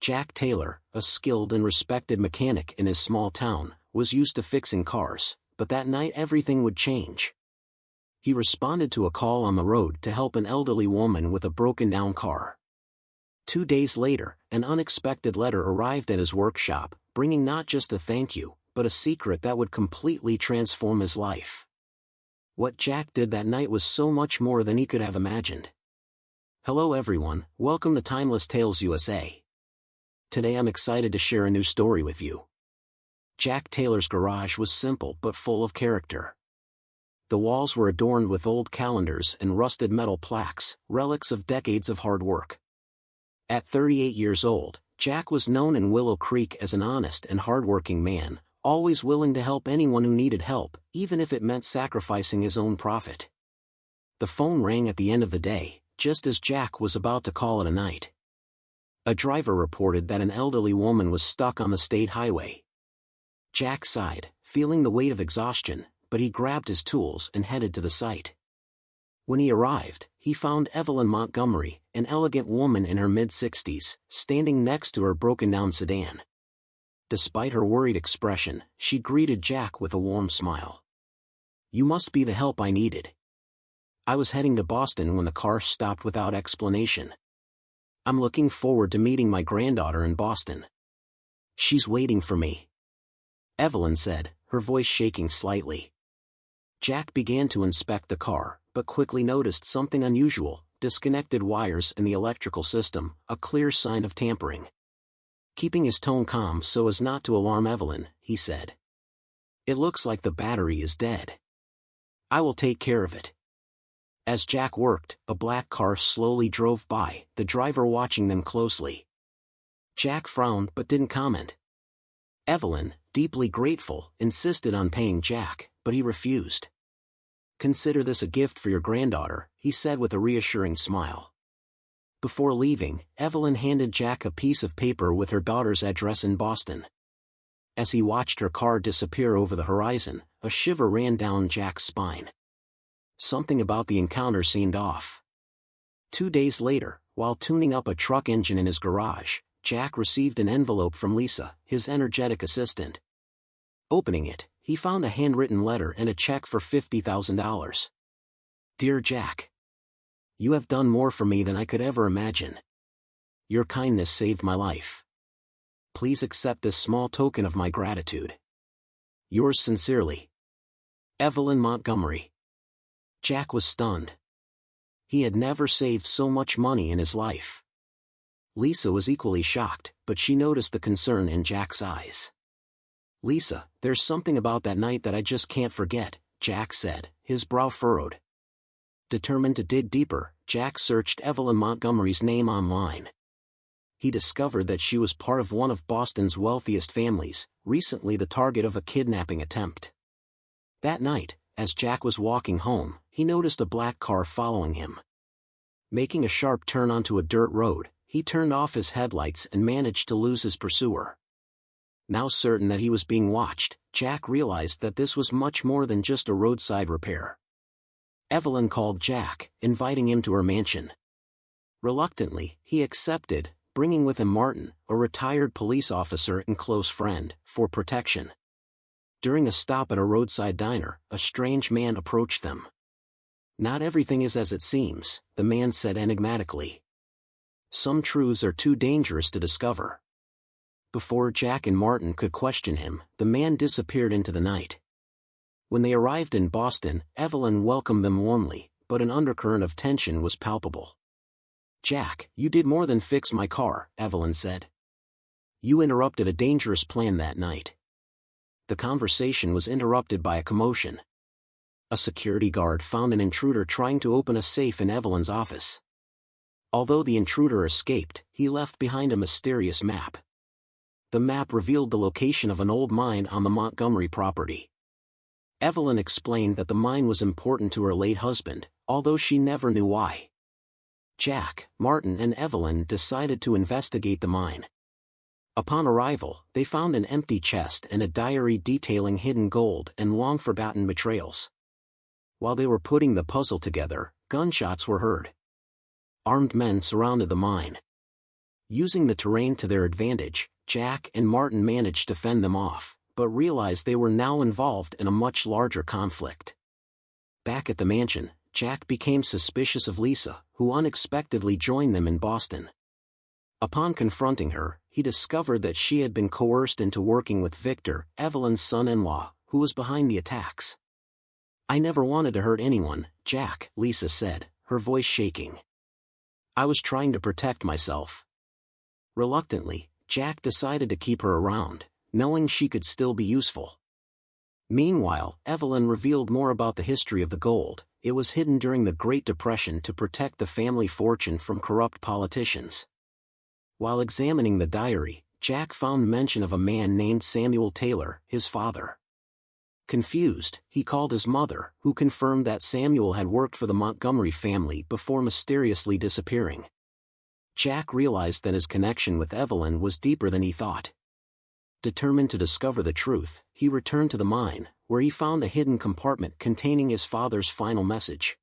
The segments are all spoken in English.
Jack Taylor, a skilled and respected mechanic in his small town, was used to fixing cars, but that night everything would change. He responded to a call on the road to help an elderly woman with a broken-down car. 2 days later, an unexpected letter arrived at his workshop, bringing not just a thank you, but a secret that would completely transform his life. What Jack did that night was so much more than he could have imagined. Hello everyone, welcome to Timeless Tales USA. Today I'm excited to share a new story with you. Jack Taylor's garage was simple but full of character. The walls were adorned with old calendars and rusted metal plaques, relics of decades of hard work. At 38 years old, Jack was known in Willow Creek as an honest and hardworking man, always willing to help anyone who needed help, even if it meant sacrificing his own profit. The phone rang at the end of the day, just as Jack was about to call it a night. A driver reported that an elderly woman was stuck on the state highway. Jack sighed, feeling the weight of exhaustion, but he grabbed his tools and headed to the site. When he arrived, he found Evelyn Montgomery, an elegant woman in her mid-60s, standing next to her broken-down sedan. Despite her worried expression, she greeted Jack with a warm smile. "You must be the help I needed. I was heading to Boston when the car stopped without explanation. I'm looking forward to meeting my granddaughter in Boston. She's waiting for me," Evelyn said, her voice shaking slightly. Jack began to inspect the car, but quickly noticed something unusual: disconnected wires in the electrical system, a clear sign of tampering. Keeping his tone calm so as not to alarm Evelyn, he said, "It looks like the battery is dead. I will take care of it." As Jack worked, a black car slowly drove by, the driver watching them closely. Jack frowned but didn't comment. Evelyn, deeply grateful, insisted on paying Jack, but he refused. "Consider this a gift for your granddaughter," he said with a reassuring smile. Before leaving, Evelyn handed Jack a piece of paper with her daughter's address in Boston. As he watched her car disappear over the horizon, a shiver ran down Jack's spine. Something about the encounter seemed off. 2 days later, while tuning up a truck engine in his garage, Jack received an envelope from Lisa, his energetic assistant. Opening it, he found a handwritten letter and a check for $50,000. "Dear Jack, you have done more for me than I could ever imagine. Your kindness saved my life. Please accept this small token of my gratitude. Yours sincerely, Evelyn Montgomery." Jack was stunned. He had never saved so much money in his life. Lisa was equally shocked, but she noticed the concern in Jack's eyes. "Lisa, there's something about that night that I just can't forget," Jack said, his brow furrowed. Determined to dig deeper, Jack searched Evelyn Montgomery's name online. He discovered that she was part of one of Boston's wealthiest families, recently the target of a kidnapping attempt. That night, as Jack was walking home, he noticed a black car following him. Making a sharp turn onto a dirt road, he turned off his headlights and managed to lose his pursuer. Now certain that he was being watched, Jack realized that this was much more than just a roadside repair. Evelyn called Jack, inviting him to her mansion. Reluctantly, he accepted, bringing with him Martin, a retired police officer and close friend, for protection. During a stop at a roadside diner, a strange man approached them. "Not everything is as it seems," the man said enigmatically. "Some truths are too dangerous to discover." Before Jack and Martin could question him, the man disappeared into the night. When they arrived in Boston, Evelyn welcomed them warmly, but an undercurrent of tension was palpable. "Jack, you did more than fix my car," Evelyn said. "You interrupted a dangerous plan that night." The conversation was interrupted by a commotion. A security guard found an intruder trying to open a safe in Evelyn's office. Although the intruder escaped, he left behind a mysterious map. The map revealed the location of an old mine on the Montgomery property. Evelyn explained that the mine was important to her late husband, although she never knew why. Jack, Martin and Evelyn decided to investigate the mine. Upon arrival, they found an empty chest and a diary detailing hidden gold and long-forgotten betrayals. While they were putting the puzzle together, gunshots were heard. Armed men surrounded the mine. Using the terrain to their advantage, Jack and Martin managed to fend them off, but realized they were now involved in a much larger conflict. Back at the mansion, Jack became suspicious of Lisa, who unexpectedly joined them in Boston. Upon confronting her, he discovered that she had been coerced into working with Victor, Evelyn's son-in-law, who was behind the attacks. "I never wanted to hurt anyone, Jack," Lisa said, her voice shaking. "I was trying to protect myself." Reluctantly, Jack decided to keep her around, knowing she could still be useful. Meanwhile, Evelyn revealed more about the history of the gold. It was hidden during the Great Depression to protect the family fortune from corrupt politicians. While examining the diary, Jack found mention of a man named Samuel Taylor, his father. Confused, he called his mother, who confirmed that Samuel had worked for the Montgomery family before mysteriously disappearing. Jack realized that his connection with Evelyn was deeper than he thought. Determined to discover the truth, he returned to the mine, where he found a hidden compartment containing his father's final message.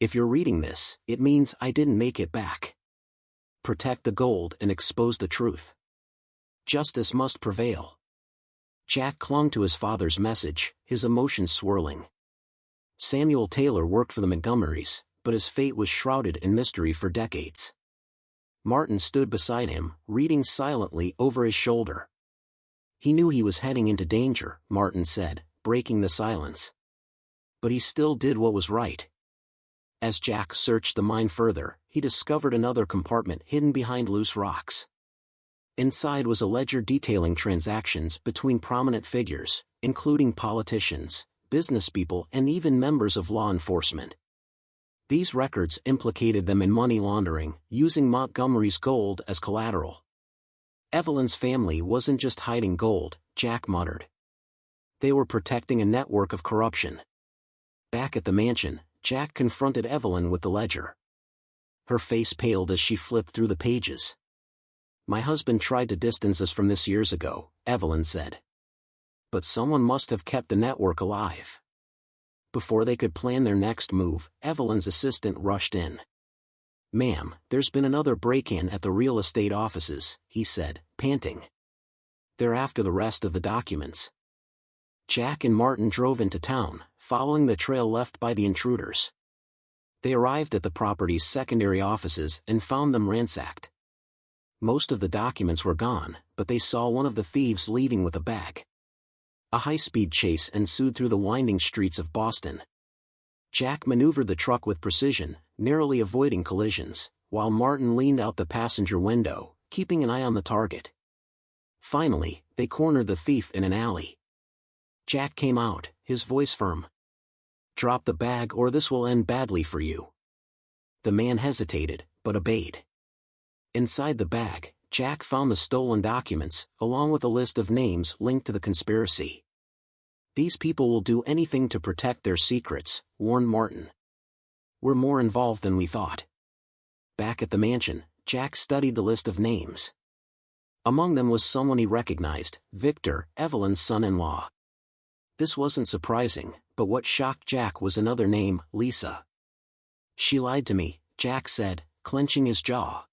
"If you're reading this, it means I didn't make it back. Protect the gold and expose the truth. Justice must prevail." Jack clung to his father's message, his emotions swirling. Samuel Taylor worked for the Montgomerys, but his fate was shrouded in mystery for decades. Martin stood beside him, reading silently over his shoulder. "He knew he was heading into danger," Martin said, breaking the silence. "But he still did what was right." As Jack searched the mine further, he discovered another compartment hidden behind loose rocks. Inside was a ledger detailing transactions between prominent figures, including politicians, businesspeople, and even members of law enforcement. These records implicated them in money laundering, using Montgomery's gold as collateral. Evelyn's family wasn't just hiding gold, Jack muttered. They were protecting a network of corruption. Back at the mansion, Jack confronted Evelyn with the ledger. Her face paled as she flipped through the pages. "My husband tried to distance us from this years ago," Evelyn said. "But someone must have kept the network alive." Before they could plan their next move, Evelyn's assistant rushed in. "Ma'am, there's been another break-in at the real estate offices," he said, panting. "They're after the rest of the documents." Jack and Martin drove into town, following the trail left by the intruders. They arrived at the property's secondary offices and found them ransacked. Most of the documents were gone, but they saw one of the thieves leaving with a bag. A high-speed chase ensued through the winding streets of Boston. Jack maneuvered the truck with precision, narrowly avoiding collisions, while Martin leaned out the passenger window, keeping an eye on the target. Finally, they cornered the thief in an alley. Jack came out, his voice firm. "Drop the bag or this will end badly for you." The man hesitated, but obeyed. Inside the bag, Jack found the stolen documents, along with a list of names linked to the conspiracy. "These people will do anything to protect their secrets," warned Martin. "We're more involved than we thought." Back at the mansion, Jack studied the list of names. Among them was someone he recognized, Victor, Evelyn's son-in-law. This wasn't surprising, but what shocked Jack was another name, Lisa. "She lied to me," Jack said, clenching his jaw.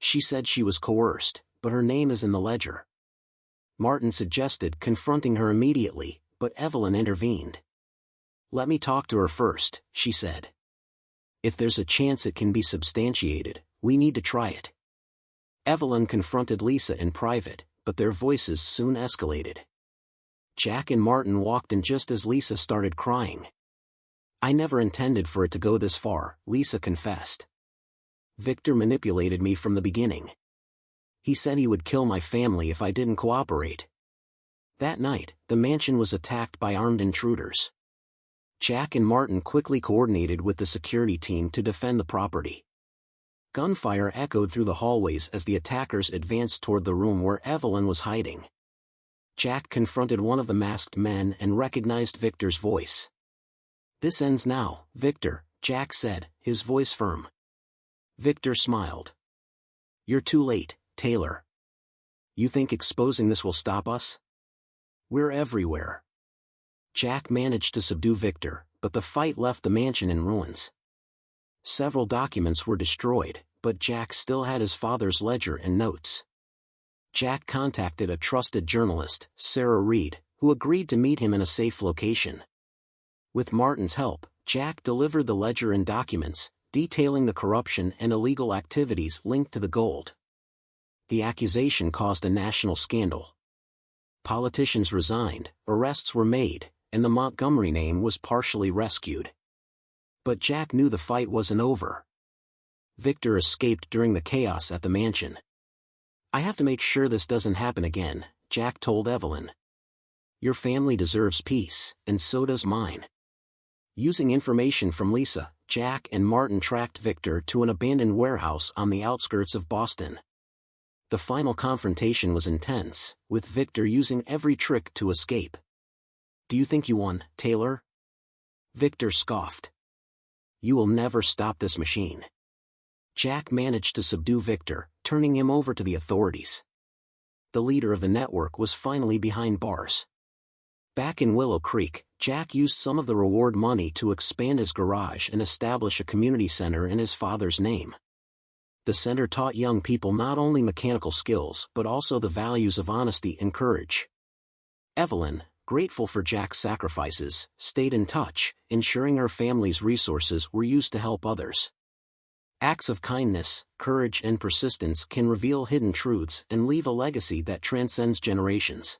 "She said she was coerced, but her name is in the ledger." Martin suggested confronting her immediately, but Evelyn intervened. "Let me talk to her first," she said. "If there's a chance it can be substantiated, we need to try it." Evelyn confronted Lisa in private, but their voices soon escalated. Jack and Martin walked in just as Lisa started crying. "I never intended for it to go this far," Lisa confessed. "Victor manipulated me from the beginning. He said he would kill my family if I didn't cooperate." That night, the mansion was attacked by armed intruders. Jack and Martin quickly coordinated with the security team to defend the property. Gunfire echoed through the hallways as the attackers advanced toward the room where Evelyn was hiding. Jack confronted one of the masked men and recognized Victor's voice. "This ends now, Victor," Jack said, his voice firm. Victor smiled. "You're too late, Taylor. You think exposing this will stop us? We're everywhere." Jack managed to subdue Victor, but the fight left the mansion in ruins. Several documents were destroyed, but Jack still had his father's ledger and notes. Jack contacted a trusted journalist, Sarah Reed, who agreed to meet him in a safe location. With Martin's help, Jack delivered the ledger and documents, detailing the corruption and illegal activities linked to the gold. The accusation caused a national scandal. Politicians resigned, arrests were made, and the Montgomery name was partially rescued. But Jack knew the fight wasn't over. Victor escaped during the chaos at the mansion. "I have to make sure this doesn't happen again," Jack told Evelyn. "Your family deserves peace, and so does mine." Using information from Lisa, Jack and Martin tracked Victor to an abandoned warehouse on the outskirts of Boston. The final confrontation was intense, with Victor using every trick to escape. "Do you think you won, Taylor?" Victor scoffed. "You will never stop this machine." Jack managed to subdue Victor, turning him over to the authorities. The leader of the network was finally behind bars. Back in Willow Creek, Jack used some of the reward money to expand his garage and establish a community center in his father's name. The center taught young people not only mechanical skills but also the values of honesty and courage. Evelyn, grateful for Jack's sacrifices, stayed in touch, ensuring her family's resources were used to help others. Acts of kindness, courage and persistence can reveal hidden truths and leave a legacy that transcends generations.